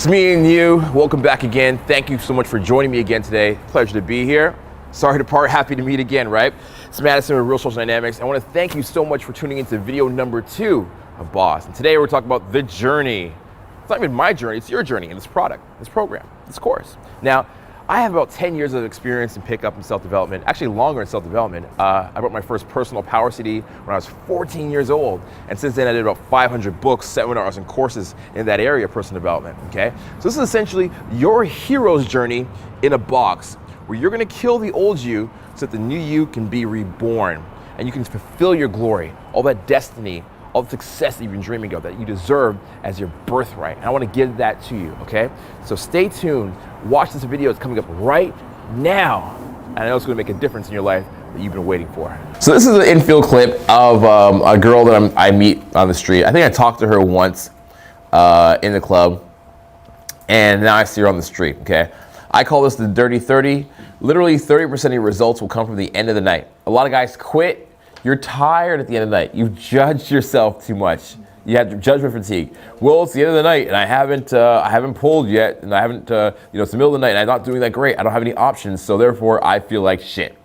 It's me and you. Welcome back again. Thank you so much for joining me again today. Pleasure to be here. Sorry to part, happy to meet again, right? It's Madison with Real Social Dynamics. I want to thank you so much for tuning into video number 2 of Boss. And today we're talking about the journey. It's not even my journey, it's your journey in this product, this program, this course. Now, I have about 10 years of experience in pickup and self-development, actually longer in self-development. I wrote my first personal power CD when I was 14 years old. And since then I did about 500 books, seminars, and courses in that area of personal development, okay? So this is essentially your hero's journey in a box where you're gonna kill the old you so that the new you can be reborn and you can fulfill your glory, all that destiny, all the success that you've been dreaming of, that you deserve as your birthright. And I want to give that to you, okay? So stay tuned, watch this video, it's coming up right now. And I know it's gonna make a difference in your life that you've been waiting for. So this is an infield clip of a girl that I meet on the street. I think I talked to her once in the club, and now I see her on the street, okay? I call this the dirty 30. Literally 30% of your results will come from the end of the night. A lot of guys quit. You're tired at the end of the night. You've judged yourself too much. You have judgment fatigue. Well, it's the end of the night, and I haven't pulled yet, and I haven't, it's the middle of the night, and I'm not doing that great. I don't have any options, so therefore I feel like shit.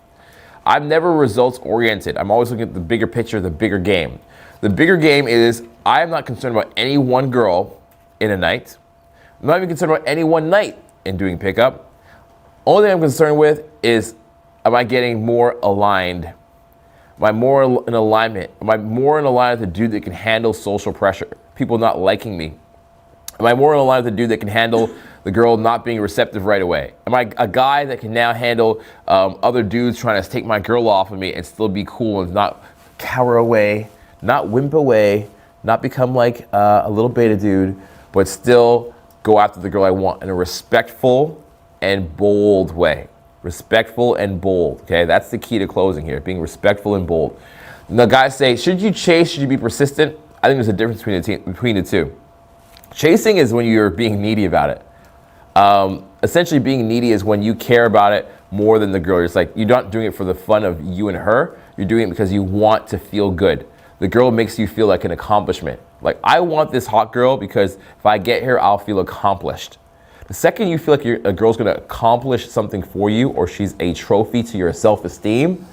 I'm never results oriented. I'm always looking at the bigger picture, the bigger game. The bigger game is I am not concerned about any one girl in a night. I'm not even concerned about any one night in doing pickup. Only thing I'm concerned with is, am I getting more aligned? Am I more in alignment? Am I more in alignment with the dude that can handle social pressure? People not liking me? Am I more in alignment with the dude that can handle the girl not being receptive right away? Am I a guy that can now handle other dudes trying to take my girl off of me and still be cool and not cower away, not wimp away, not become like a little beta dude, but still go after the girl I want in a respectful and bold way? Respectful and bold, okay? That's the key to closing here, being respectful and bold. Now, guys say, should you chase, should you be persistent? I think there's a difference between the two. Chasing is when you're being needy about it. Essentially, being needy is when you care about it more than the girl. It's like you're not doing it for the fun of you and her. You're doing it because you want to feel good. The girl makes you feel like an accomplishment. Like, I want this hot girl because if I get here, I'll feel accomplished. The second you feel like a girl's gonna accomplish something for you or she's a trophy to your self-esteem,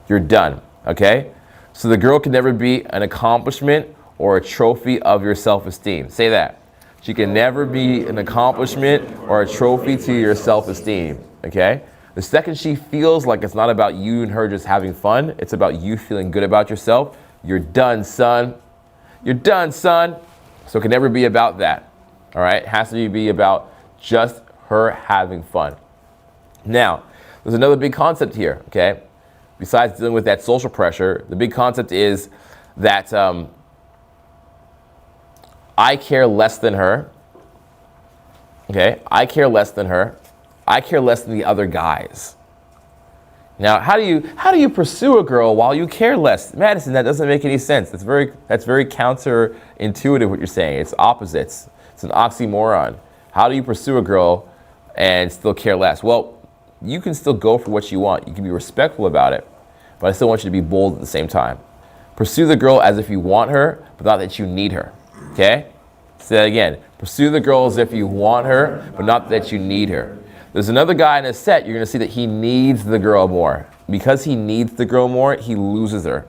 you're done, okay? So the girl can never be an accomplishment or a trophy of your self-esteem. Say that. She can never be an accomplishment or a trophy to your self-esteem, okay? The second she feels like it's not about you and her just having fun, it's about you feeling good about yourself, you're done, son. You're done, son. So it can never be about that, all right? It has to be about just her having fun. Now, there's another big concept here, okay? Besides dealing with that social pressure, the big concept is that I care less than her, okay? I care less than her. I care less than the other guys. Now, how do you pursue a girl while you care less? Madison, that doesn't make any sense. That's very counterintuitive what you're saying. It's opposites. It's an oxymoron. How do you pursue a girl and still care less? Well, you can still go for what you want. You can be respectful about it, but I still want you to be bold at the same time. Pursue the girl as if you want her, but not that you need her, okay? Say that again. Pursue the girl as if you want her, but not that you need her. There's another guy in a set, you're gonna see that he needs the girl more. Because he needs the girl more, he loses her.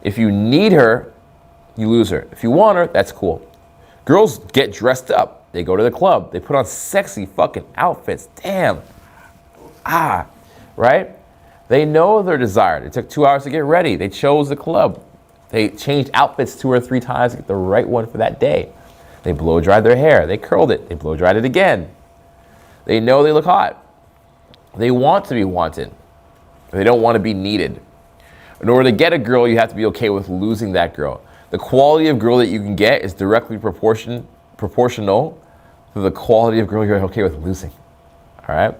If you need her, you lose her. If you want her, that's cool. Girls get dressed up. They go to the club. They put on sexy fucking outfits. Damn. Right? They know they're desired. It took 2 hours to get ready. They chose the club. They changed outfits 2 or 3 times to get the right one for that day. They blow dried their hair. They curled it. They blow dried it again. They know they look hot. They want to be wanted. They don't want to be needed. In order to get a girl, you have to be okay with losing that girl. The quality of girl that you can get is directly proportional to the quality of girl you're okay with losing. All right?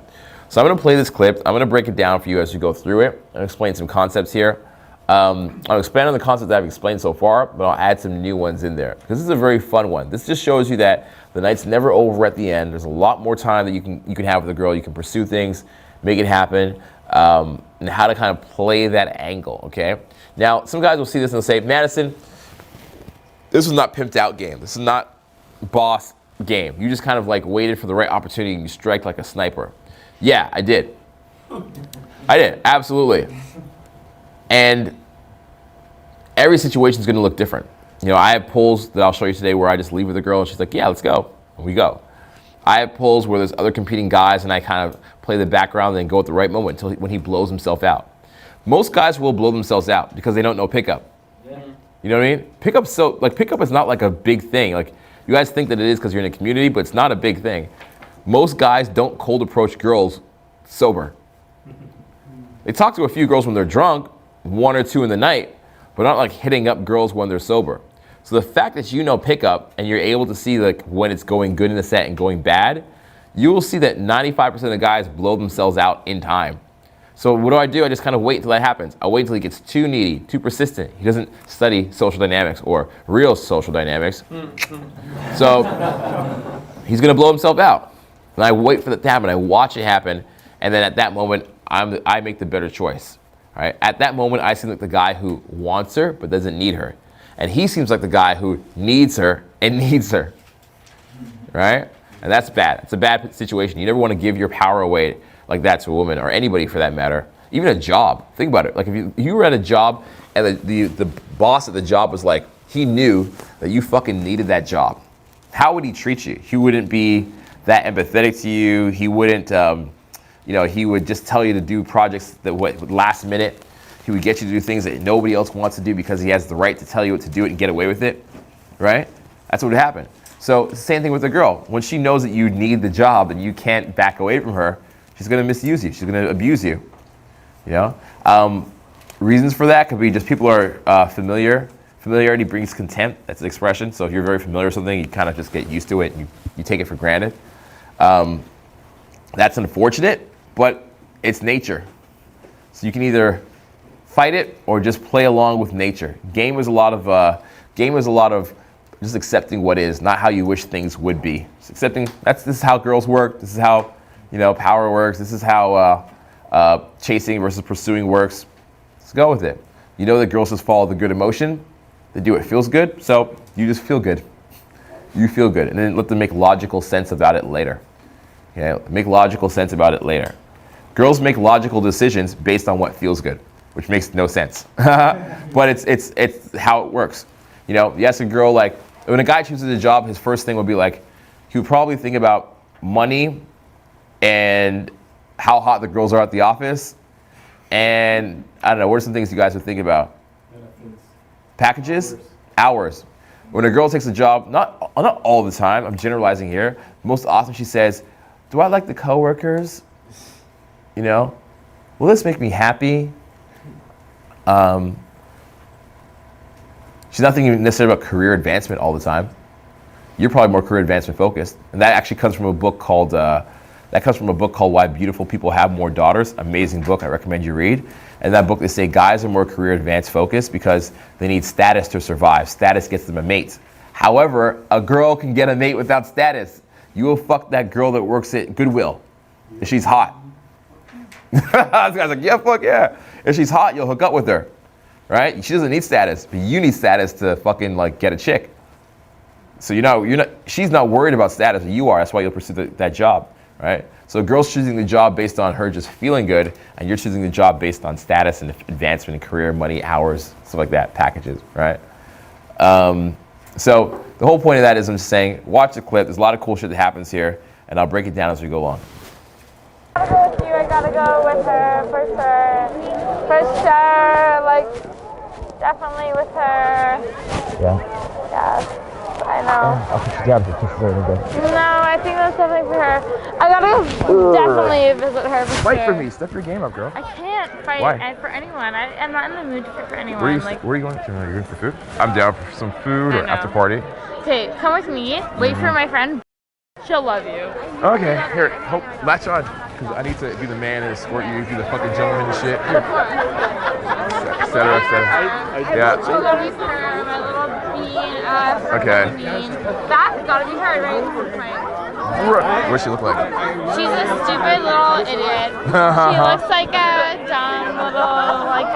So I'm going to play this clip. I'm going to break it down for you as we go through it and explain some concepts here. I'll expand on the concepts that I've explained so far, but I'll add some new ones in there because this is a very fun one. This just shows you that the night's never over at the end. There's a lot more time that you can have with a girl. You can pursue things, make it happen, and how to kind of play that angle, okay? Now, some guys will see this and they'll say, Madison, this is not pimped out game. This is not boss game. You just kind of like waited for the right opportunity and you strike like a sniper. Yeah, I did. I did, absolutely. And every situation is going to look different. You know, I have pulls that I'll show you today where I just leave with a girl and she's like, yeah, let's go. And we go. I have pulls where there's other competing guys and I kind of play the background and then go at the right moment until when he blows himself out. Most guys will blow themselves out because they don't know pickup. Yeah. You know what I mean? Pickup is not like a big thing. Like, you guys think that it is because you're in a community, but it's not a big thing. Most guys don't cold approach girls sober. They talk to a few girls when they're drunk, 1 or 2 in the night, but not like hitting up girls when they're sober. So the fact that you know pickup and you're able to see like when it's going good in the set and going bad, you will see that 95% of the guys blow themselves out in time. So what do? I just kind of wait until that happens. I wait until he gets too needy, too persistent. He doesn't study social dynamics or real social dynamics. So he's gonna blow himself out. And I wait for that to happen. I watch it happen, and then at that moment, I make the better choice. All right? At that moment, I seem like the guy who wants her but doesn't need her, and he seems like the guy who needs her and needs her. Right? And that's bad. It's a bad situation. You never want to give your power away like that to a woman or anybody for that matter. Even a job. Think about it. Like if you were at a job and the boss at the job was like, he knew that you fucking needed that job. How would he treat you? He wouldn't be that empathetic to you. He wouldn't, he would just tell you to do projects that last minute. He would get you to do things that nobody else wants to do because he has the right to tell you what to do it and get away with it, right? That's what would happen. So it's the same thing with a girl. When she knows that you need the job and you can't back away from her, she's gonna misuse you. She's gonna abuse you. You know, reasons for that could be just people are familiar. Familiarity brings contempt. That's an expression. So if you're very familiar with something, you kind of just get used to it and you take it for granted. That's unfortunate, but it's nature. So you can either fight it or just play along with nature. Game is a lot of just accepting what is, not how you wish things would be. Just accepting this is how girls work. This is how power works. This is how chasing versus pursuing works. Let's go with it. You know that girls just follow the good emotion. They do what feels good, so you just feel good. You feel good, and then let them make logical sense about it later. Okay, make logical sense about it later. Girls make logical decisions based on what feels good, which makes no sense. But it's how it works. You know, you ask a girl, like, when a guy chooses a job, his first thing would be like, he would probably think about money and how hot the girls are at the office. And I don't know, what are some things you guys would think about? Packages? Hours. When a girl takes a job, not all the time, I'm generalizing here, most often she says, do I like the coworkers? You know, will this make me happy? She's not thinking necessarily about career advancement all the time. You're probably more career advancement focused. And that actually comes from a book called Why Beautiful People Have More Daughters. Amazing book, I recommend you read. And that book, they say guys are more career advanced focused because they need status to survive. Status gets them a mate. However, a girl can get a mate without status. You will fuck that girl that works at Goodwill if she's hot. This guy's like, yeah, fuck yeah. If she's hot, you'll hook up with her, right? She doesn't need status, but you need status to fucking like get a chick. So she's not worried about status, you are. That's why you'll pursue that job, right? So a girl's choosing the job based on her just feeling good, and you're choosing the job based on status and advancement and career, money, hours, stuff like that, packages, right? So the whole point of that is I'm just saying, watch the clip. There's a lot of cool shit that happens here, and I'll break it down as we go along. I gotta go with you. I gotta go with her for sure. For sure, like definitely with her. Yeah. Yes. I know. I'll put you down for kisses or anything. No, I think that's definitely for her. I gotta definitely visit her for Fight sure. for me. Step your game up, girl. I can't fight Why? For anyone. I'm not in the mood to fight for anyone. Where are you going to? You're going for food? I'm down for some food or after party. Okay, come with me. Wait for my friend. She'll love you. Okay, here, latch on. Because I need to be the man and escort you, be the fucking gentleman and shit. Here. Et cetera, et cetera. Yeah. She'll love you for her, my little bean ass. Okay. Bean. That's gotta be her, right? What's she look like? She's a stupid little idiot. She looks like a dumb little, like,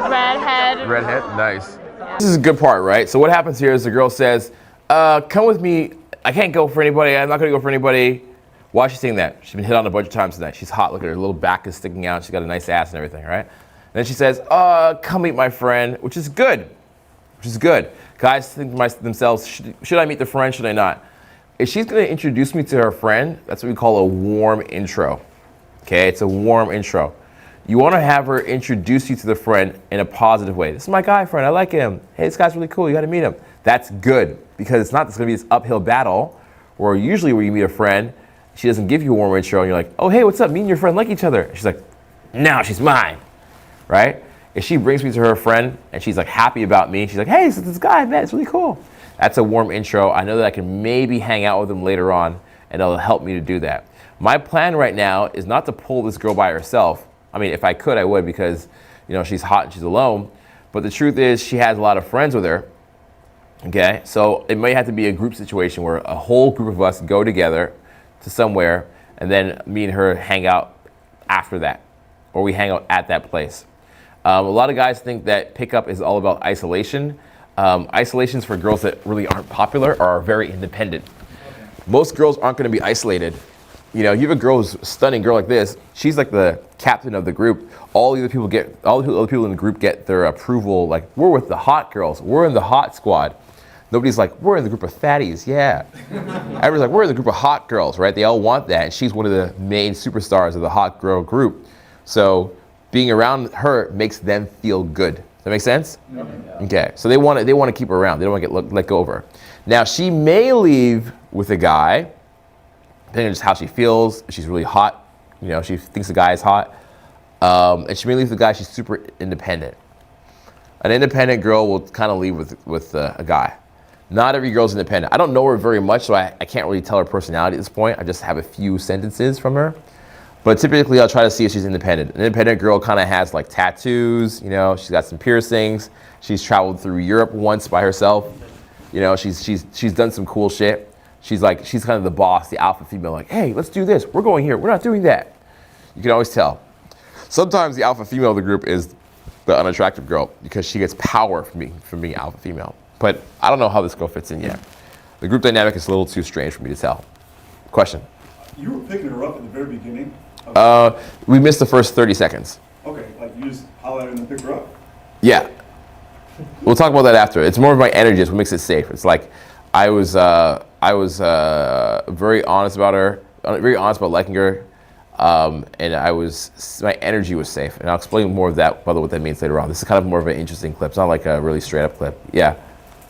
redhead. Redhead? Nice. This is a good part, right? So what happens here is the girl says, come with me I can't go for anybody. I'm not gonna go for anybody. Why is she saying that? She's been hit on a bunch of times tonight. She's hot. Look at her little back is sticking out. She's got a nice ass and everything, right? And then she says, come meet my friend, which is good. Guys think to themselves, should I meet the friend, should I not? If she's gonna introduce me to her friend, that's what we call a warm intro. Okay, it's a warm intro. You wanna have her introduce you to the friend in a positive way. This is my guy friend, I like him. Hey, this guy's really cool, you gotta meet him. That's good, because it's not gonna be this uphill battle, where usually where you meet a friend, she doesn't give you a warm intro, and you're like, oh, hey, what's up? Me and your friend like each other. She's like, no, she's mine, right? If she brings me to her friend, and she's like happy about me, she's like, hey, this guy, man, it's really cool. That's a warm intro. I know that I can maybe hang out with him later on, and it'll help me to do that. My plan right now is not to pull this girl by herself. I mean, if I could, I would, because she's hot and she's alone. But the truth is, she has a lot of friends with her. Okay, so it may have to be a group situation where a whole group of us go together to somewhere, and then me and her hang out after that, or we hang out at that place. A lot of guys think that pickup is all about isolation. Isolations for girls that really aren't popular or are very independent. Most girls aren't going to be isolated. You have a girl who's a stunning girl like this. She's like the captain of the the other people in the group get their approval. Like, we're with the hot girls. We're in the hot squad. Nobody's like, we're in the group of fatties. Yeah. Everyone's like, we're in the group of hot girls, right? They all want that. And she's one of the main superstars of the hot girl group. So being around her makes them feel good. Does that make sense? Yeah. Okay. So they want to keep her around. They don't want to get let go of her. Now, she may leave with a guy, depending on just how she feels. If she's really hot, she thinks the guy is hot. And she may leave with a guy, she's super independent. An independent girl will kind of leave with a guy. Not every girl's independent. I don't know her very much, so I can't really tell her personality at this point. I just have a few sentences from her. But typically, I'll try to see if she's independent. An independent girl kind of has like tattoos, she's got some piercings. She's traveled through Europe once by herself. She's done some cool shit. She's kind of the boss, the alpha female, like, hey, let's do this. We're going here. We're not doing that. You can always tell. Sometimes the alpha female of the group is the unattractive girl because she gets power from being alpha female. But I don't know how this girl fits in yet. The group dynamic is a little too strange for me to tell. Question? You were picking her up at the very beginning? We missed the first 30 seconds. Okay, like you just hollered and picked her up? Yeah. We'll talk about that after. It's more of my energy. It's what makes it safe. It's like I was very honest about her, very honest about liking her, and my energy was safe. And I'll explain more of that, about what that means later on. This is kind of more of an interesting clip. It's not like a really straight up clip. Yeah.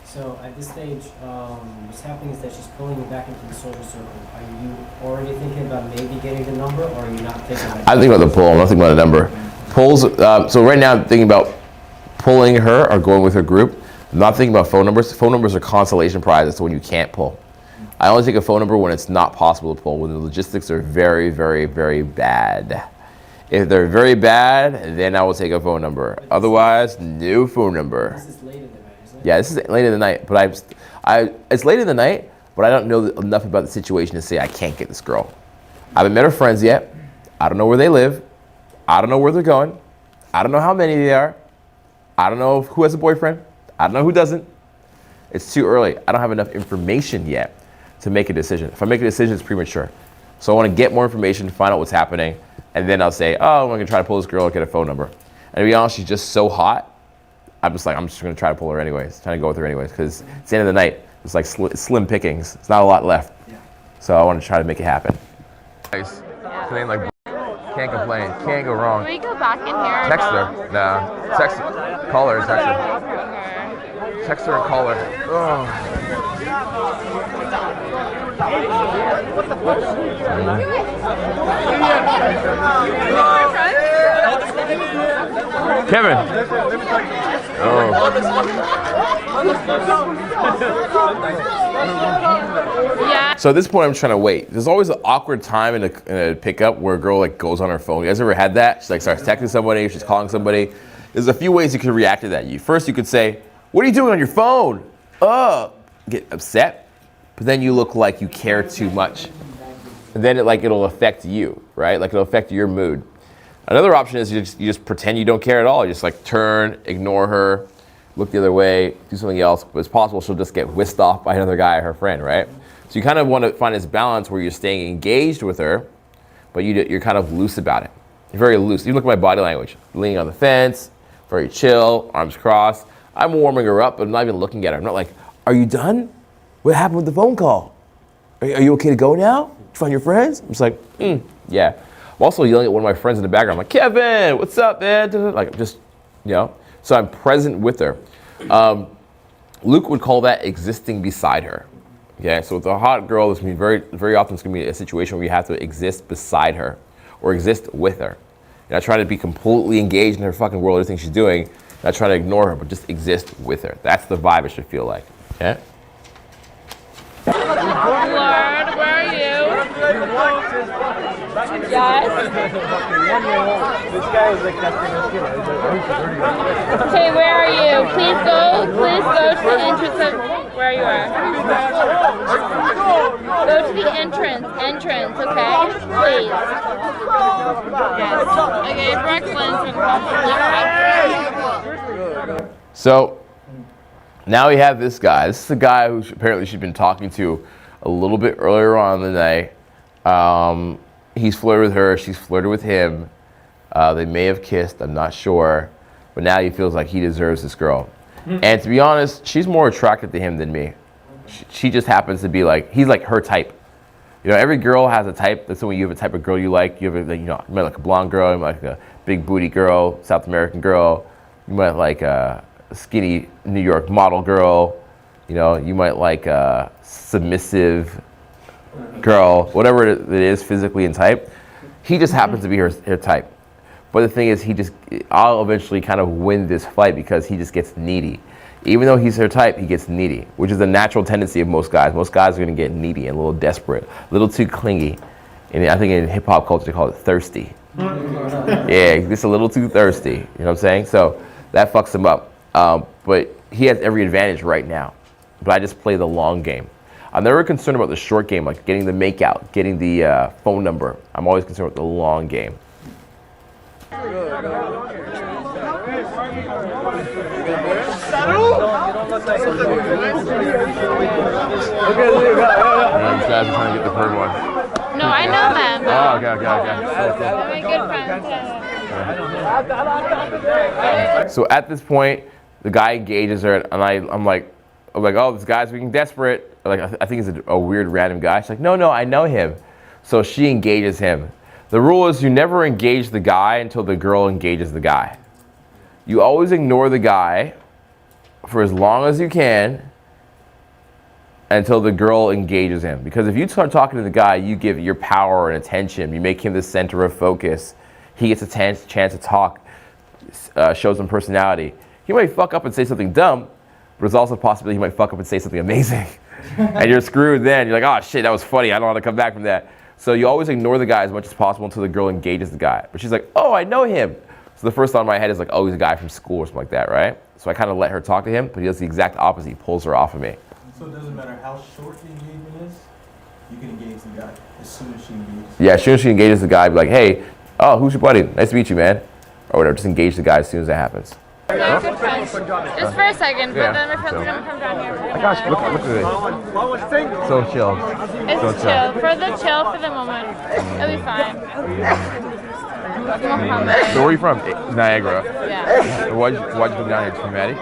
So at this stage, what's happening is that she's pulling you back into the social circle. Are you already thinking about maybe getting the number, or are you not thinking about it? I'm thinking about the pull. I'm not thinking about the number. Pulls. So right now I'm thinking about pulling her or going with her group. I'm not thinking about phone numbers. Phone numbers are consolation prizes to when you can't pull. I only take a phone number when it's not possible to pull, when the logistics are very, very, very bad. If they're very bad, then I will take a phone number. Otherwise, no phone number. This is late in the night, isn't it? Yeah, this is late in the night, but it's late in the night, but I don't know enough about the situation to say I can't get this girl. I haven't met her friends yet. I don't know where they live. I don't know where they're going. I don't know how many they are. I don't know who has a boyfriend. I don't know who doesn't. It's too early. I don't have enough information yet to make a decision. If I make a decision, it's premature. So I want to get more information, find out what's happening, and then I'll say, oh, I'm going to try to pull this girl or get a phone number. And to be honest, she's just so hot. I'm just going to try to pull her anyways, trying to go with her anyways, because it's the end of the night. It's like slim pickings. It's not a lot left. Yeah. So I want to try to make it happen. Nice. Yeah. Like, can't complain. Can't go wrong. Can we go back in here? Text her. Nah. Text her. Call her and text her. Text her and call her. Oh. Kevin. Yeah. So at this point, I'm trying to wait. There's always an awkward time in a pickup where a girl like goes on her phone. You guys ever had that? She like starts texting somebody, she's calling somebody. There's a few ways you can react to that. First, you could say, "What are you doing on your phone?" Get upset, but then you look like you care too much, and then it'll affect you, right? Like it'll affect your mood. Another option is you just pretend you don't care at all. You just like turn, ignore her, look the other way, do something else. But it's possible she'll just get whisked off by another guy or her friend, right? So you kind of want to find this balance where you're staying engaged with her, but you're kind of loose about it. You're very loose. You look at my body language, leaning on the fence, very chill, arms crossed. I'm warming her up, but I'm not even looking at her. I'm not like, are you done? What happened with the phone call? Are you okay to go now? Did you find your friends? I'm just like, yeah. I'm also yelling at one of my friends in the background. I'm like, Kevin, what's up, man? Like, just, so I'm present with her. Luke would call that existing beside her. Okay, so with a hot girl, it's gonna be very often it's gonna be a situation where you have to exist beside her or exist with her. You're not trying to be completely engaged in her fucking world, everything she's doing, not trying to ignore her, but just exist with her. That's the vibe it should feel like. Okay? Lord, where are you? Yes. Okay, where are you? Please go to the entrance of where you are. Go to the entrance, okay? Please. Yes. Okay, Brooklyn's gonna come. So now we have this guy. This is the guy who apparently she's been talking to a little bit earlier on in the night. He's flirted with her. She's flirted with him. They may have kissed. I'm not sure. But now he feels like he deserves this girl. And to be honest, she's more attracted to him than me. She just happens to be like, he's like her type. Every girl has a type. That's when you have a type of girl you like. You have you might like a blonde girl. You might like a big booty girl, South American girl. You might like a skinny New York model girl. You might like a submissive girl, whatever it is physically and type. He just happens to be her type. But the thing is, I'll eventually kind of win this fight because he just gets needy. Even though he's her type, he gets needy, which is a natural tendency of most guys. Most guys are going to get needy and a little desperate, a little too clingy. And I think in hip hop culture, they call it thirsty. Yeah, just a little too thirsty. You know what I'm saying? So that fucks him up. But he has every advantage right now. But I just play the long game. I'm never concerned about the short game, like getting the makeout, getting the phone number. I'm always concerned with the long game. These guys are trying to get the third one. No, I know them. Oh, okay. They're my good friends. So at this point, the guy engages her, and I'm like, oh, this guy's being desperate. Like, I think he's a weird random guy. She's like, no, I know him. So she engages him. The rule is you never engage the guy until the girl engages the guy. You always ignore the guy for as long as you can until the girl engages him. Because if you start talking to the guy, you give your power and attention. You make him the center of focus. He gets a chance to talk, show some personality. He might fuck up and say something dumb, but there's also a possibility he might fuck up and say something amazing. And you're screwed then. You're like, oh shit, that was funny. I don't want to come back from that. So you always ignore the guy as much as possible until the girl engages the guy. But she's like, oh, I know him. So the first thought in my head is like, oh, he's a guy from school or something like that, right? So I kind of let her talk to him, but he does the exact opposite. He pulls her off of me. So it doesn't matter how short the engagement is, you can engage the guy as soon as she engages. Yeah, as soon as she engages the guy, be like, hey, oh, who's your buddy? Nice to meet you, man. Or whatever, just engage the guy as soon as that happens. They're good friends. Just for a second, but then my friends are going to come down here. Oh gosh, look at this. So chill. It's chill. For the moment. It'll be fine. So where are you from? Niagara. Yeah. Why'd you come down here? To Maddie? No.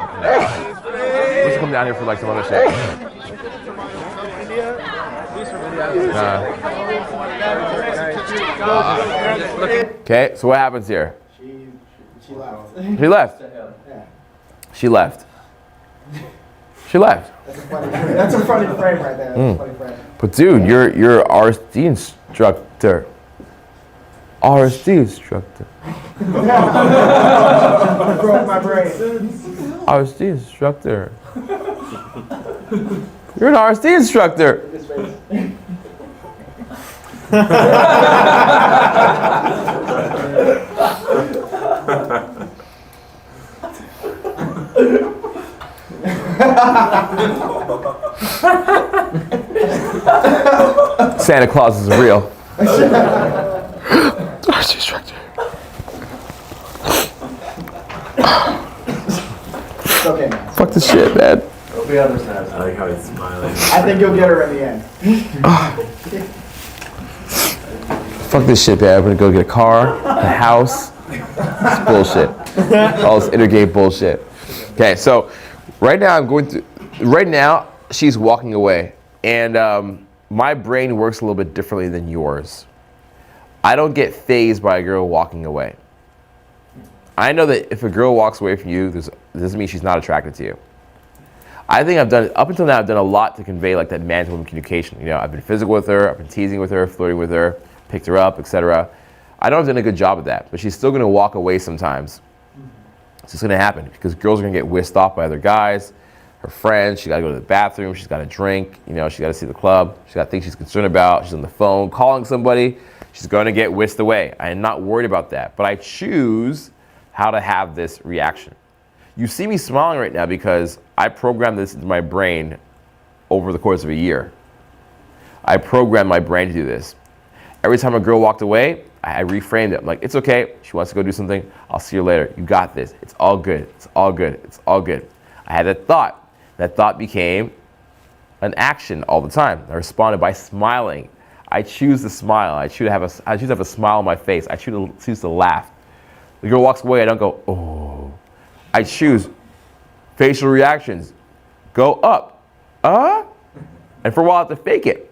Let's come down here for like some other shit. Okay, so what happens here? She left. She left. She left. She left. That's a funny frame right there. That's a funny frame. But dude, you're RSD instructor. RSD instructor. Broke my brain. RSD instructor. You're an RSD instructor. Santa Claus is real. RSD instructor. It's okay, man. Fuck this shit, man. What's the other side? I like how he's smiling. I think you'll get her in the end. Fuck this shit, man. I'm gonna go get a car, a house. It's bullshit. All this intergame bullshit. Okay, so right now she's walking away, and my brain works a little bit differently than yours. I don't get fazed by a girl walking away. I know that if a girl walks away from you, it doesn't mean she's not attracted to you. I think up until now, I've done a lot to convey like that man-to-woman communication. You know, I've been physical with her, I've been teasing with her, flirting with her, picked her up, etc. I know I've done a good job of that, but she's still gonna walk away sometimes. It's just gonna happen because girls are gonna get whisked off by other guys, her friends, she gotta go to the bathroom, she's gotta drink, you know, she gotta see the club, she got things she's concerned about, she's on the phone calling somebody, she's gonna get whisked away. I am not worried about that, but I choose how to have this reaction. You see me smiling right now because I programmed this into my brain over the course of a year. I programmed my brain to do this. Every time a girl walked away, I reframed it. I'm like, it's okay. She wants to go do something. I'll see her later. You got this. It's all good. It's all good. It's all good. I had that thought. That thought became an action all the time. I responded by smiling. I choose to smile. I choose to have a smile on my face. I choose to laugh. The girl walks away. I don't go, oh. I choose facial reactions. Go up. And for a while I have to fake it.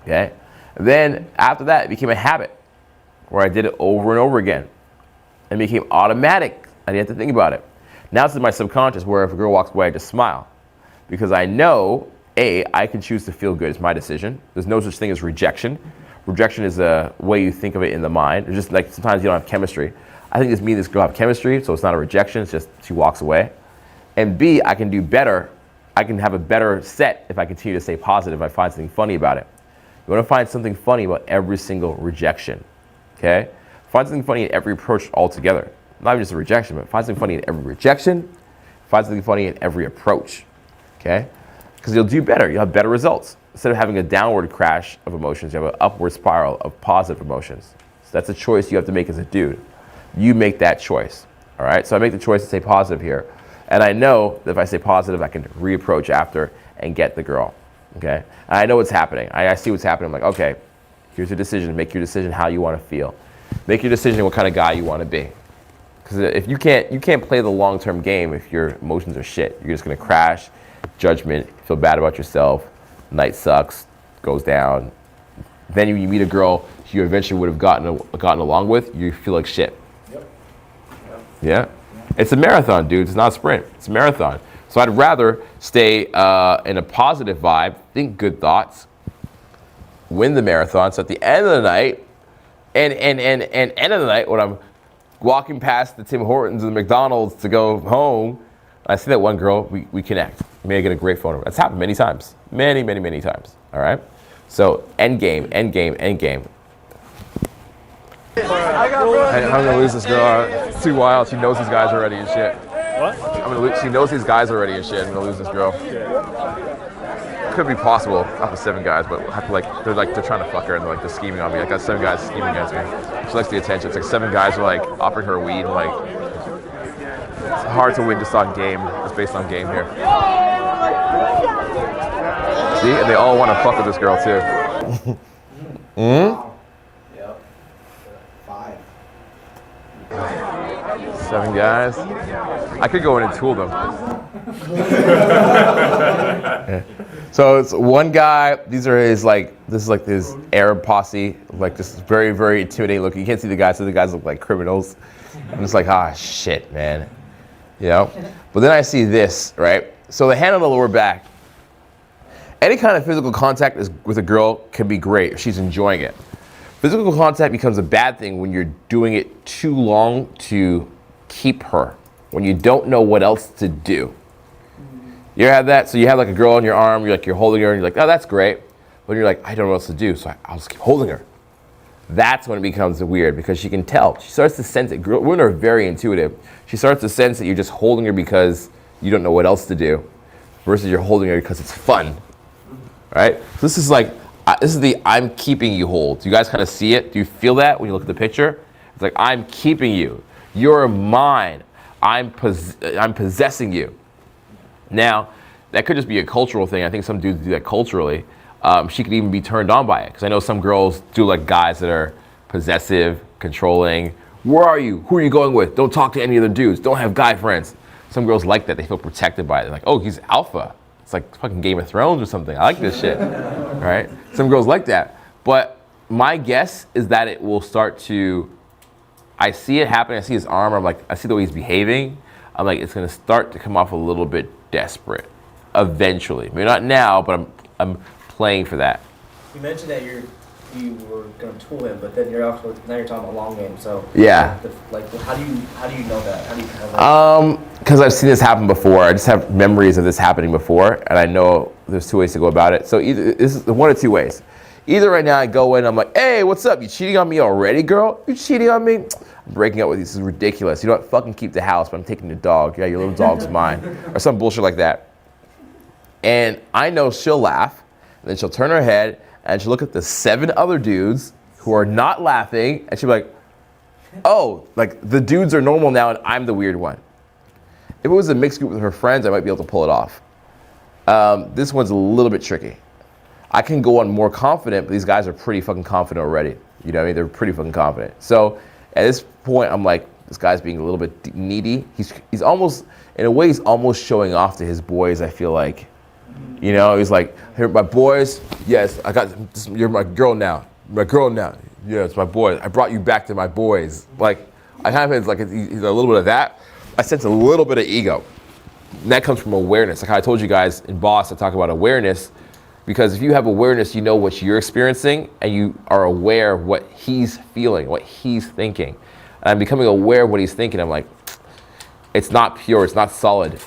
Okay? And then after that, it became a habit where I did it over and over again. It became automatic. I didn't have to think about it. Now it's in my subconscious where if a girl walks away, I just smile. Because I know, A, I can choose to feel good. It's my decision. There's no such thing as rejection. Rejection is a way you think of it in the mind. It's just like sometimes you don't have chemistry. I think me and this girl have chemistry, so it's not a rejection, it's just she walks away. And B, I can do better. I can have a better set if I continue to stay positive, if I find something funny about it. You want to find something funny about every single rejection, okay? Find something funny in every approach altogether. Not even just a rejection, but find something funny in every rejection, find something funny in every approach, okay? Because you'll do better, you'll have better results. Instead of having a downward crash of emotions, you have an upward spiral of positive emotions. So that's a choice you have to make as a dude. You make that choice, all right? So I make the choice to stay positive here. And I know that if I stay positive, I can reapproach after and get the girl, okay? And I know what's happening. I see what's happening. I'm like, okay, here's your decision. Make your decision how you want to feel. Make your decision what kind of guy you want to be. Because if you can't play the long-term game if your emotions are shit. You're just going to crash, judgment, feel bad about yourself, night sucks, goes down. Then when you meet a girl you eventually would have gotten along with, you feel like shit. Yeah? It's a marathon, dude. It's not a sprint. It's a marathon. So I'd rather stay in a positive vibe, think good thoughts, win the marathon. So at the end of the night, when I'm walking past the Tim Hortons and the McDonald's to go home, I see that one girl, we connect. May I get a great photo. That's happened many times. Many, many, many times. All right? So end game, end game, end game. I'm gonna lose this girl. It's too wild. She knows these guys already and shit. What? She knows these guys already and shit. I'm gonna lose this girl. Could be possible. Not with 7 guys, but I feel like they're trying to fuck her and they're scheming on me. I got 7 guys scheming against me. She likes the attention. It's like 7 guys are like offering her weed and like it's hard to win just on game. It's based on game here. See, and they all want to fuck with this girl too. Yep. 7 guys. I could go in and tool them. Yeah. So it's one guy. This is like his Arab posse. Like this is very, very intimidating looking. You can't see the guys, so the guys look like criminals. I'm just like, shit, man. You know? But then I see this, right? So the hand on the lower back. Any kind of physical contact with a girl can be great if she's enjoying it. Physical contact becomes a bad thing when you're doing it too long to keep her, when you don't know what else to do. You ever had that? So you have like a girl on your arm, you're holding her, and you're like, oh, that's great. But you're like, I don't know what else to do, so I'll just keep holding her. That's when it becomes weird because she can tell. She starts to sense it. Women are very intuitive. She starts to sense that you're just holding her because you don't know what else to do versus you're holding her because it's fun, right? So this is the I'm keeping you hold. Do you guys kind of see it? Do you feel that when you look at the picture? It's like, I'm keeping you. You're mine. I'm possessing you. Now, that could just be a cultural thing. I think some dudes do that culturally. She could even be turned on by it. Because I know some girls do like guys that are possessive, controlling. Where are you? Who are you going with? Don't talk to any other dudes. Don't have guy friends. Some girls like that. They feel protected by it. They're like, oh, he's alpha. It's like fucking Game of Thrones or something. I like this shit, right? Some girls like that. But my guess is that it will start to, I see it happen. I see his arm. I'm like, I see the way he's behaving. I'm like, it's gonna start to come off a little bit desperate eventually. Maybe not now, but I'm playing for that. You mentioned that you were gonna tool him, but then you're talking about long game. So yeah, how do you know that? How do you kind of because I've seen this happen before. I just have memories of this happening before, and I know there's 2 ways to go about it. So either this is one of 2 ways. Either right now I go in, I'm like, hey, what's up? You cheating on me already, girl? You cheating on me? I'm breaking up with you. This is ridiculous. You know what? Fucking keep the house, but I'm taking the dog. Yeah, your little dog's mine, or some bullshit like that. And I know she'll laugh, and then she'll turn her head, and she'll look at the 7 other dudes who are not laughing, and she'll be like, oh, like the dudes are normal now, and I'm the weird one. If it was a mixed group with her friends, I might be able to pull it off. This one's a little bit tricky. I can go on more confident, but these guys are pretty fucking confident already. You know what I mean? They're pretty fucking confident. So at this point, I'm like, this guy's being a little bit needy. He's almost, in a way, he's almost showing off to his boys, I feel like. You know, he's like, here, my boys, yes, I got, you're my girl now. My girl now. Yeah, it's my boys. I brought you back to my boys. Like, I kind of, it's like, he's a little bit of that. I sense a little bit of ego. And that comes from awareness. Like how I told you guys in Boss, I talk about awareness. Because if you have awareness, you know what you're experiencing, and you are aware of what he's feeling, what he's thinking. And I'm becoming aware of what he's thinking. I'm like, it's not pure, it's not solid.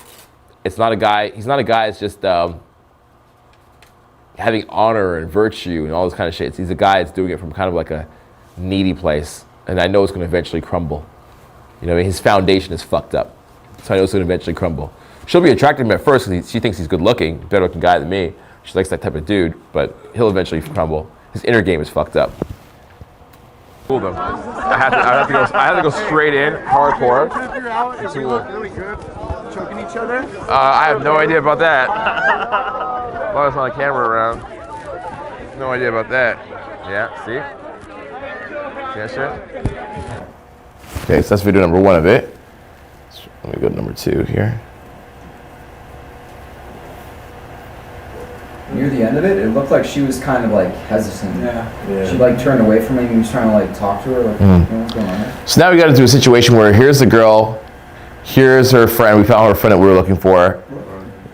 It's not a guy, he's not a guy that's just having honor and virtue and all this kind of shit. He's a guy that's doing it from kind of like a needy place. And I know it's gonna eventually crumble. You know, his foundation is fucked up. So I know it's gonna eventually crumble. She'll be attracted to him at first because she thinks he's good looking, better looking guy than me. She likes that type of dude, but he'll eventually crumble. His inner game is fucked up. Cool though. I have to go straight in, hardcore. If we look really good, choking each other. I have no idea about that. As long as there's not a camera around. No idea about that. Yeah, see? See that shit? Okay, so that's video number 1 of it. So let me go to number 2 here. Near the end of it, it looked like she was kind of like hesitant. Yeah. She like turned away from him. He was trying to like talk to her. Like, you know, what's going on there? So now we got into a situation where here's the girl, here's her friend. We found her friend that we were looking for.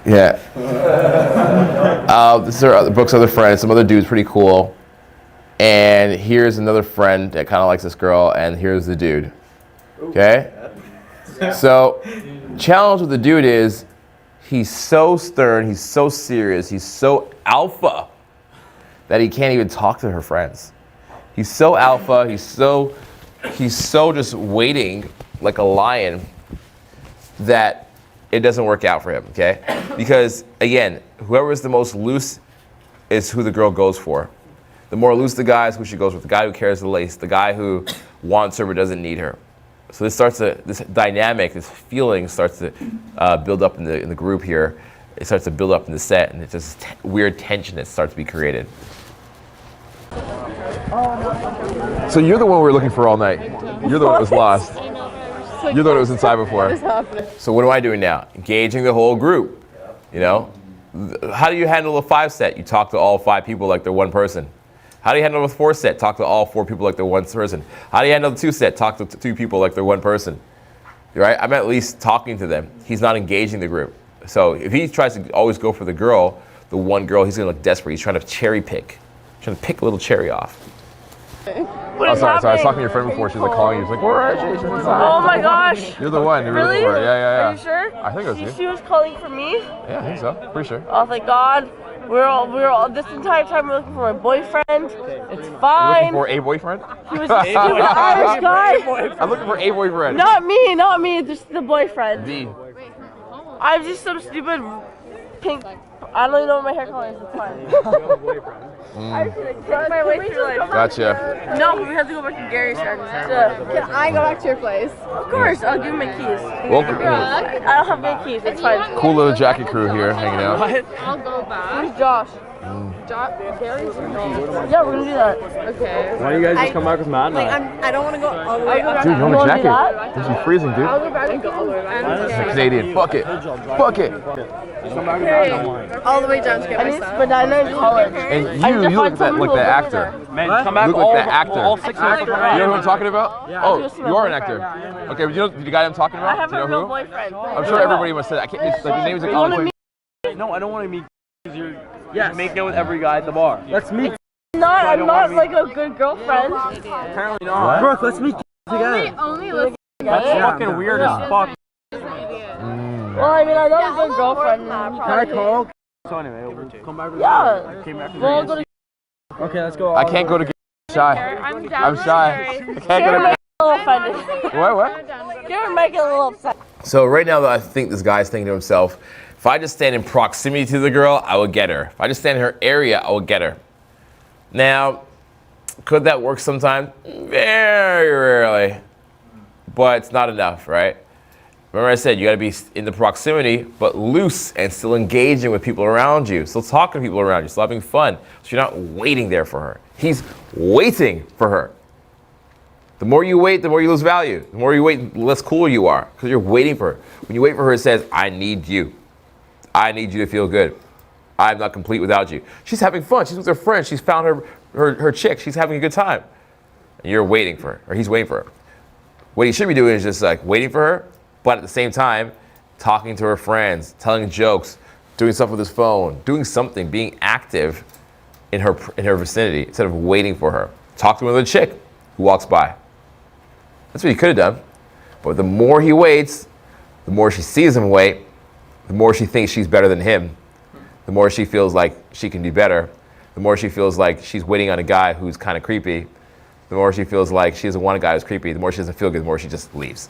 Yeah. This is her Brooke's other friend. Some other dude's pretty cool. And here's another friend that kind of likes this girl. And here's the dude. Okay. So, challenge with the dude is, he's so stern, he's so serious, he's so alpha that he can't even talk to her friends. He's so alpha, he's so just waiting like a lion that it doesn't work out for him, okay? Because again, whoever is the most loose is who the girl goes for. The more loose the guy is who she goes with, the guy who carries the lace, the guy who wants her but doesn't need her. So this dynamic, this feeling starts to build up in the group here. It starts to build up in the set, and it's just weird tension that starts to be created. So you're the one we were looking for all night. You're the one that was lost. You're the one that was inside before. So what am I doing now? Engaging the whole group. You know, how do you handle a 5 set? You talk to all 5 people like they're one person. How do you handle a 4 set? Talk to all 4 people like they're one person. How do you handle the 2 set? Talk to 2 people like they're one person. Right? I'm at least talking to them. He's not engaging the group. So if he tries to always go for the girl, the one girl, he's gonna look desperate. He's trying to cherry pick. Trying to pick a little cherry off. What is sorry, I was happening? talking to your friend before. She's like calling you. She's like, where are you? She's inside. Oh my gosh. You're the one. You're Really? looking for it. Yeah. Are you sure? I think it was you. She was calling for me? Yeah, I think so. Pretty sure. Oh, thank God. We're all this entire time we're looking for my boyfriend. It's You're fine. looking for a boyfriend? He was a stupid Irish guy. I'm looking for a boyfriend. Not me, just the boyfriend. D. I'm just some stupid pink I don't even know what my hair color is. It's fine. My way through life. Gotcha. No, we have to go back to Gary's house. Can I go back to your place? Of course, I'll give him my keys. Welcome. I don't have good keys. It's fine. Cool little jacket crew here hanging out. I'll go back. Who's Josh? Gary's? Yeah, we're gonna do that. Okay. Why don't you guys just come back with Matt? Like, I don't want to go all the way back. Dude, you want a wanna do jacket? that? This is freezing, dude. I'll go back and go all the way back. It's a Canadian. Fuck it. Fuck it. All the way down to get I my need stuff. spadina in college. And you look like the actor. Man, come back You look all, like the actor. all 6 months. You know who I'm talking about? Yeah. Oh, I just you are an actor. Okay, but you know the guy I'm talking about? I have Do you a know real who? boyfriend. I'm sure everybody must say that. I can't. It's like his name is like. You wanna meet? No, I don't want to meet because you're making out with every guy at the bar. Let's meet. I'm not like a good girlfriend. Apparently not. Brooke, let's meet together. Only let's That's fucking weird as fuck. Well, I mean, I know a good girlfriend. Can I call? So anyway, we'll come back. Yeah. We'll go to Okay, let's go. I can't go to shy. I'm shy. I can't go to. a little offended. What? Gary might get a little upset. So right now, I think this guy's thinking to himself, if I just stand in proximity to the girl, I would get her. If I just stand in her area, I would get her. Now, could that work sometime? Very rarely, but it's not enough, right? Remember I said you gotta be in the proximity, but loose and still engaging with people around you, still talking to people around you, still having fun, so you're not waiting there for her. He's waiting for her. The more you wait, the more you lose value. The more you wait, the less cool you are, because you're waiting for her. When you wait for her, it says, I need you. I need you to feel good. I'm not complete without you. She's having fun. She's with her friends. She's found her chick. She's having a good time. And you're waiting for her, or he's waiting for her. What he should be doing is just like waiting for her, but at the same time, talking to her friends, telling jokes, doing stuff with his phone, doing something, being active in her vicinity instead of waiting for her. Talk to another chick who walks by. That's what he could have done. But the more he waits, the more she sees him wait, the more she thinks she's better than him. The more she feels like she can do better, the more she feels like she's waiting on a guy who's kind of creepy, the more she feels like she doesn't want a guy who's creepy, the more she doesn't feel good, the more she just leaves.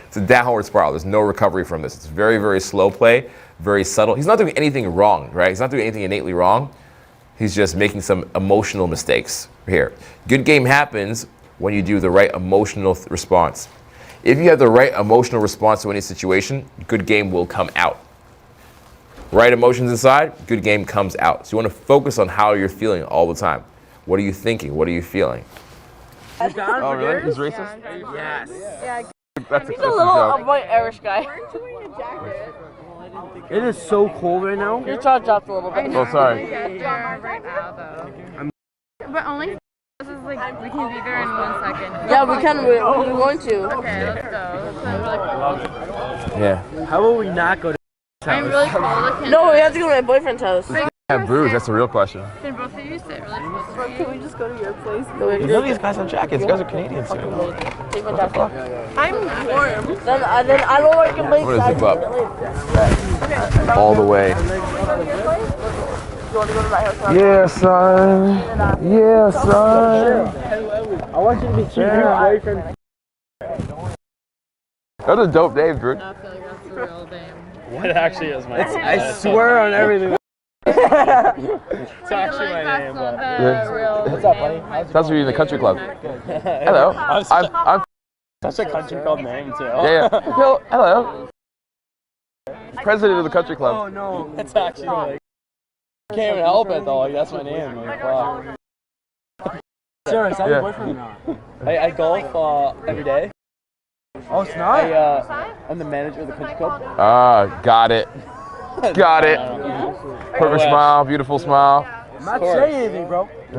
It's a downward spiral. There's no recovery from this. It's very, very slow play, very subtle. He's not doing anything wrong, right? He's not doing anything innately wrong. He's just making some emotional mistakes here. Good game happens when you do the right emotional response. If you have the right emotional response to any situation, good game will come out. Right emotions inside, good game comes out. So you want to focus on how you're feeling all the time. What are you thinking? What are you feeling? Oh, really? He's racist? Yes. That's He's a little white Irish guy. It is so cold right now. Your jaw dropped a little bit. Oh, sorry. right now, though. But only this is like we can be there in 1 second. Yeah, we can. We're going to. Okay, let's go. That's really cool. Yeah. How about we not go to I'm really cold. I can't No, we have to go to my boyfriend's house. Have booze, that's the real question. Can both of you sit really close to me? Can we just go to your place? None of these guys have jackets. You guys are Canadians. Take my jacket off. I'm warm. Then I don't want to complain. I'm gonna zip up. All the way. You want to go to my house? Yeah, son. Yeah, son. I want you to be your boyfriend. That's a dope name, Drew. I feel like that's the real name. What actually is my name? I swear on everything. It's actually my name, but... What's up, buddy? That's what you're in the country club. Hello. I'm such a country club name, too. yeah. Hello. President of the country club. Oh, no. It's actually like... I can't even help it, though. Like, that's my name. Like, fuck. Sarah, is that your boyfriend or not? I golf every day. Oh, it's not? I'm the manager of the country club. Ah, got it. Got it. Perfect smile, beautiful smile. I'm not saying anything, bro. I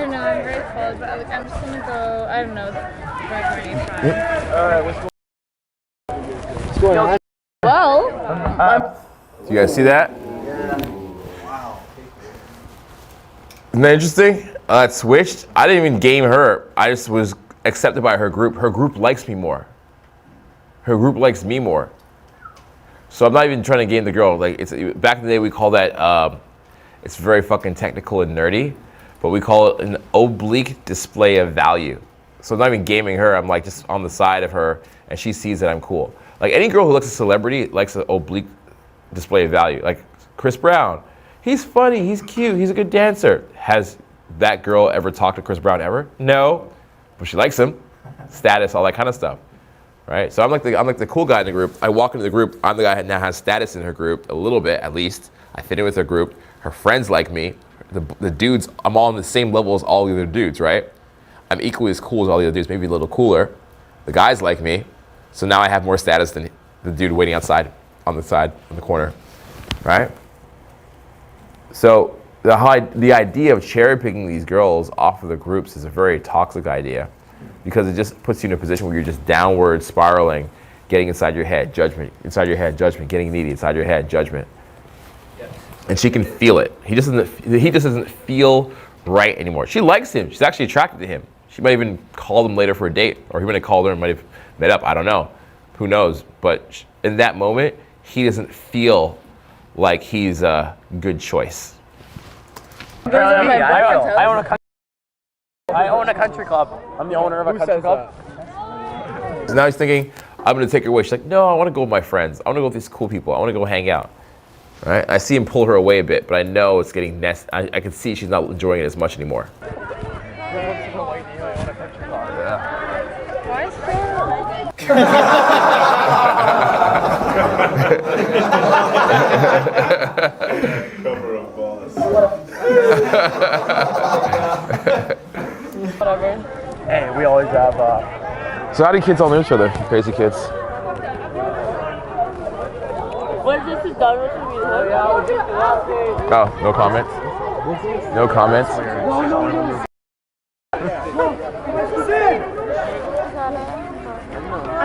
don't know, I'm very cold, but I'm just gonna go, I don't know, grab my fine. Alright, what's going on? Well, Do you guys see that? Isn't that interesting? It switched. I didn't even game her. I just was accepted by her group. Her group likes me more. Her group likes me more. So I'm not even trying to game the girl. Like back in the day, we call that. It's very fucking technical and nerdy, but we call it an oblique display of value. So I'm not even gaming her. I'm like just on the side of her, and she sees that I'm cool. Like any girl who looks a celebrity likes an oblique display of value. Like Chris Brown, he's funny, he's cute, he's a good dancer. Has that girl ever talked to Chris Brown ever? No, but she likes him. Status, all that kind of stuff, right? So I'm like the cool guy in the group. I walk into the group. I'm the guy that now has status in her group, a little bit at least. I fit in with her group. Her friends like me. The dudes, I'm all on the same level as all the other dudes, right? I'm equally as cool as all the other dudes, maybe a little cooler. The guys like me, so now I have more status than the dude waiting outside on the side, in the corner, right? So the idea of cherry picking these girls off of the groups is a very toxic idea, because it just puts you in a position where you're just downward spiraling, getting inside your head, judgment, inside your head, judgment, getting needy, inside your head, judgment. And she can feel it. He just doesn't feel right anymore. She likes him. She's actually attracted to him. She might even call him later for a date, or he might have called her and might have met up. I don't know. Who knows? But in that moment, he doesn't feel like he's a good choice. I own a country club. I'm the owner of a country club. So now he's thinking, I'm going to take her away. She's like, no, I want to go with my friends. I want to go with these cool people. I want to go hang out. Right? I see him pull her away a bit, but I know it's getting I can see she's not enjoying it as much anymore. Cover of boss. Whatever. Hey, we always have. So how do kids all know each other? Crazy kids. What is this done with me? Oh, no comments. No comments. I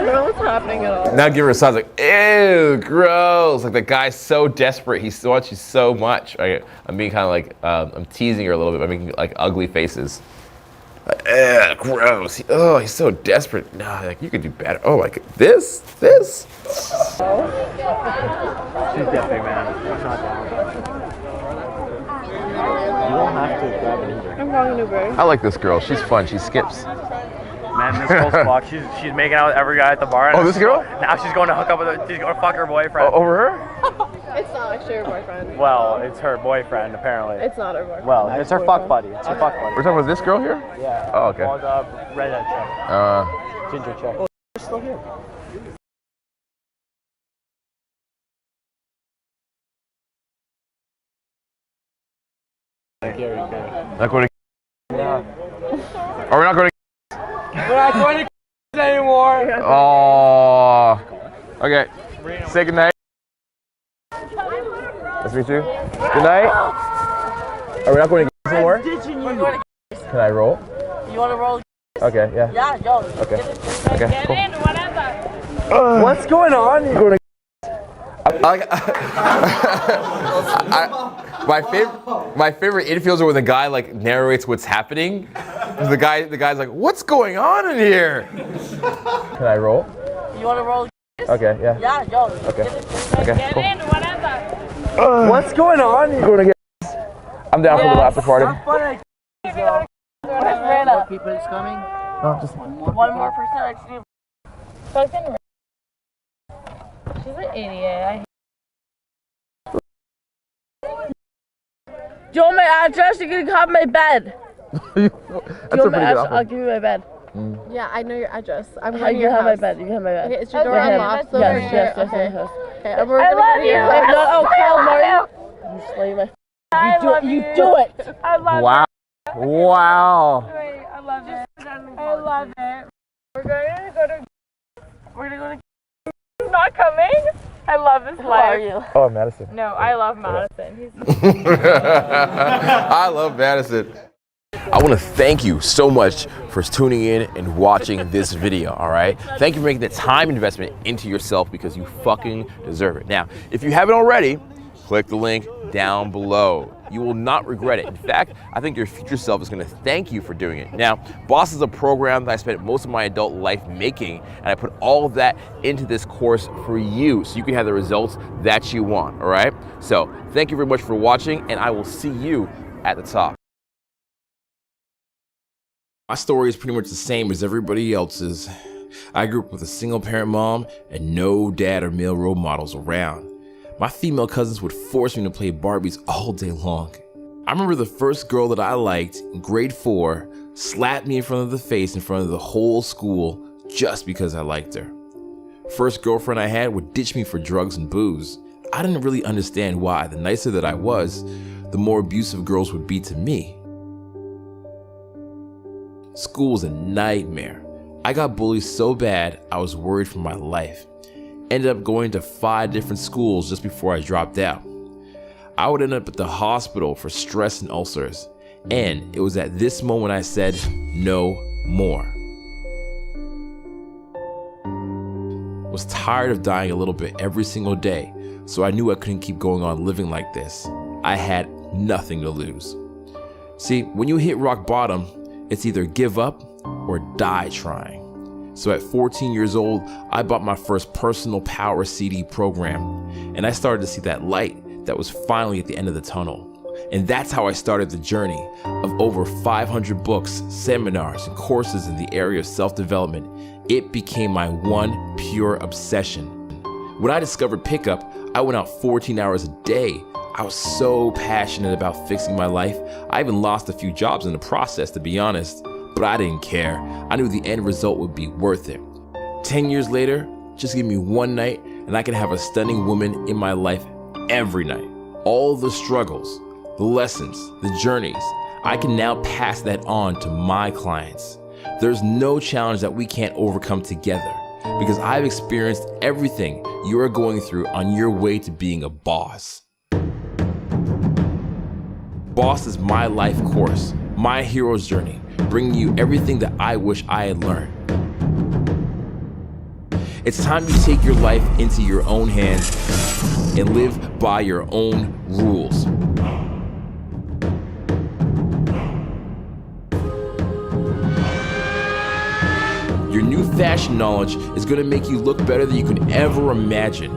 don't know what's happening at all. Now give her a sign like, ew, gross. Like the guy's so desperate. He wants you so much. I'm being kind of like, I'm teasing her a little bit by making like ugly faces. Like, gross. He's so desperate. Nah, like you could do better. Oh my god, this. She's definitely man. She's not down. You don't have to grab an Uber. I'm calling an Uber. I like this girl. She's fun. She skips. Man, this girl's fucked. She's making out with every guy at the bar. Oh, this girl? Now she's going to hook up with she's going to fuck her boyfriend. Over her? It's not actually her boyfriend. Well, it's her boyfriend apparently. It's not her boyfriend. Well, it's her fuck buddy. It's her fuck buddy. We're talking about this girl here? Yeah. Oh, okay. Well, the redhead chick. Ginger chick. Oh, she's still here. Not going to. Yeah. Are we not going to? We're not going to anymore. Oh. Okay. Say goodnight. Nice to meet you. Good night. Are we not going to anymore? We're going to Can I roll? You want to roll? Okay, yeah. Yeah, go. Okay. Okay, cool. In, whatever. What's going on? Going to my favorite infields are when the guy like narrates what's happening. The guy's like, what's going on in here? Can I roll? You want to roll? Okay, yeah. Yeah, go. Okay. Okay, cool. In, whatever. What's going on? Going to get. I'm down for a little after party. More people is coming? No, just one more person. Fucking. She's an idiot. Do you want my address? You can have my bed. That's a pretty good I'll offer. give you my bed. Yeah, I know your address. I'm You going to can your have my house. bed. You can have my bed. Okay, is your door unlocked? So Yes, yes, okay. yes. Okay, we're I gonna love go to you. your house. Oh, Cal, Mario. You slay my. You do it. I love Wow. Wow. it. I love it. I love it. We're going to go to. He's not coming. I love this life. Who are you? Oh, Madison. No, I love Madison. I love Madison. I want to thank you so much for tuning in and watching this video, all right? Thank you for making the time investment into yourself because you fucking deserve it. Now, if you haven't already, click the link down below. You will not regret it. In fact, I think your future self is going to thank you for doing it. Now, Boss is a program that I spent most of my adult life making, and I put all of that into this course for you so you can have the results that you want, all right? So, thank you very much for watching, and I will see you at the top. My story is pretty much the same as everybody else's. I grew up with a single parent mom and no dad or male role models around. My female cousins would force me to play Barbies all day long. I remember the first girl that I liked in grade 4 slapped me in front of the face in front of the whole school just because I liked her. First girlfriend I had would ditch me for drugs and booze. I didn't really understand why. The nicer that I was, the more abusive girls would be to me. School was a nightmare. I got bullied so bad, I was worried for my life. Ended up going to 5 different schools just before I dropped out. I would end up at the hospital for stress and ulcers. And it was at this moment I said, no more. Was tired of dying a little bit every single day, so I knew I couldn't keep going on living like this. I had nothing to lose. See, when you hit rock bottom, it's either give up or die trying. So at 14 years old, I bought my first personal power CD program, and I started to see that light that was finally at the end of the tunnel. And that's how I started the journey of over 500 books, seminars, and courses in the area of self-development. It became my one pure obsession. When I discovered pickup, I went out 14 hours a day. I was so passionate about fixing my life. I even lost a few jobs in the process, to be honest, but I didn't care. I knew the end result would be worth it. 10 years later, just give me one night and I can have a stunning woman in my life every night. All the struggles, the lessons, the journeys, I can now pass that on to my clients. There's no challenge that we can't overcome together because I've experienced everything you're going through on your way to being a boss. Boss is my life course, my hero's journey, bringing you everything that I wish I had learned. It's time you take your life into your own hands and live by your own rules. Your new fashion knowledge is going to make you look better than you could ever imagine.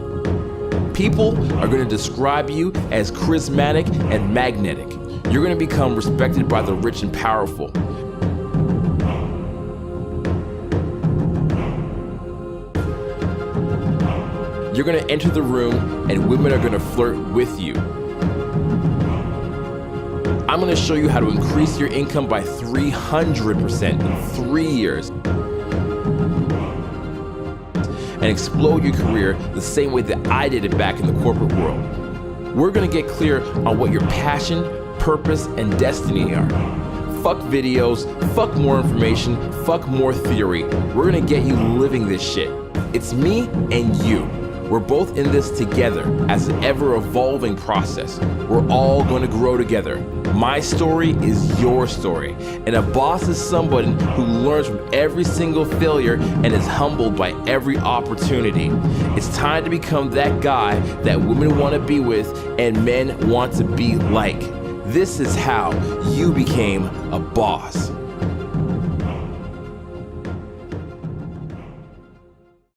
People are going to describe you as charismatic and magnetic. You're going to become respected by the rich and powerful. You're going to enter the room and women are going to flirt with you. I'm going to show you how to increase your income by 300% in 3 years. And explode your career the same way that I did it back in the corporate world. We're gonna get clear on what your passion, purpose, and destiny are. Fuck videos, fuck more information, fuck more theory. We're gonna get you living this shit. It's me and you. We're both in this together as an ever-evolving process. We're all gonna grow together. My story is your story, and a boss is somebody who learns from every single failure and is humbled by every opportunity. It's time to become that guy that women want to be with and men want to be like. This is how you became a boss.